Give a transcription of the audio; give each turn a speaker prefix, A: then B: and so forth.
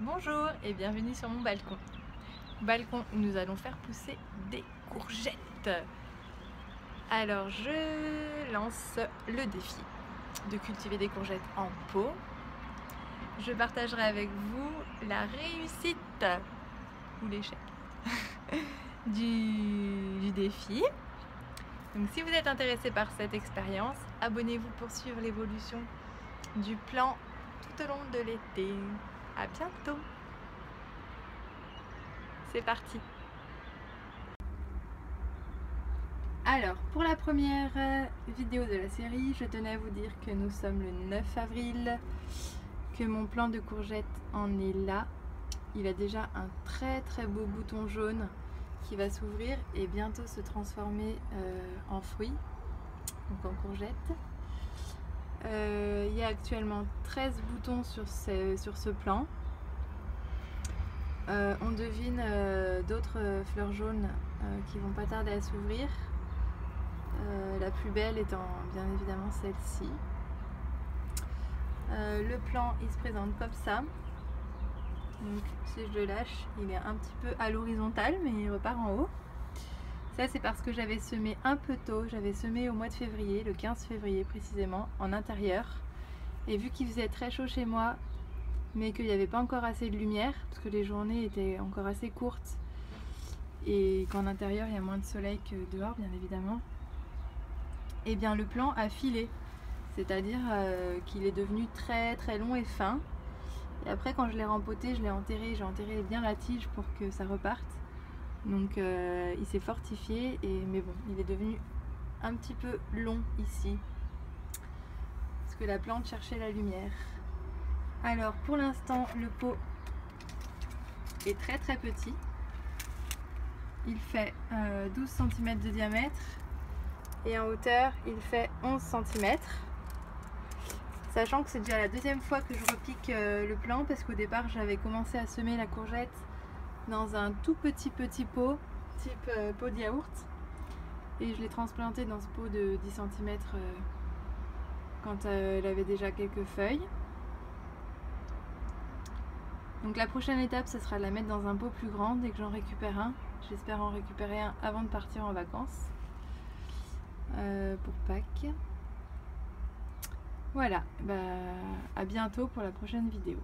A: Bonjour et bienvenue sur mon balcon. Balcon où nous allons faire pousser des courgettes. Alors je lance le défi de cultiver des courgettes en pot. Je partagerai avec vous la réussite ou l'échec du défi. Donc si vous êtes intéressé par cette expérience, abonnez-vous pour suivre l'évolution du plan tout au long de l'été. À bientôt. C'est parti. Alors, pour la première vidéo de la série, je tenais à vous dire que nous sommes le 9 avril, que mon plant de courgettes en est là. Il a déjà un très beau bouton jaune qui va s'ouvrir et bientôt se transformer en fruit, donc en courgette. Il y a actuellement 13 boutons sur ce plant. On devine d'autres fleurs jaunes qui vont pas tarder à s'ouvrir. La plus belle étant bien évidemment celle-ci. Le plant il se présente comme ça. Donc si je le lâche, il est un petit peu à l'horizontale mais il repart en haut. Ça c'est parce que j'avais semé un peu tôt, j'avais semé au mois de février, le 15 février précisément, en intérieur. Et vu qu'il faisait très chaud chez moi, mais qu'il n'y avait pas encore assez de lumière, parce que les journées étaient encore assez courtes, et qu'en intérieur il y a moins de soleil que dehors bien évidemment, et bien le plant a filé, c'est-à-dire qu'il est devenu très long et fin. Et après quand je l'ai rempoté, j'ai enterré bien la tige pour que ça reparte. Donc il s'est fortifié, mais bon, il est devenu un petit peu long ici, parce que la plante cherchait la lumière. Alors pour l'instant le pot est très petit. Il fait 12 cm de diamètre et en hauteur il fait 11 cm. Sachant que c'est déjà la deuxième fois que je repique le plant, parce qu'au départ j'avais commencé à semer la courgette dans un tout petit pot, type pot de yaourt, et je l'ai transplanté dans ce pot de 10 cm quand elle avait déjà quelques feuilles. Donc la prochaine étape, ce sera de la mettre dans un pot plus grand dès que j'en récupère un. J'espère en récupérer un avant de partir en vacances pour Pâques. Voilà, à bientôt pour la prochaine vidéo.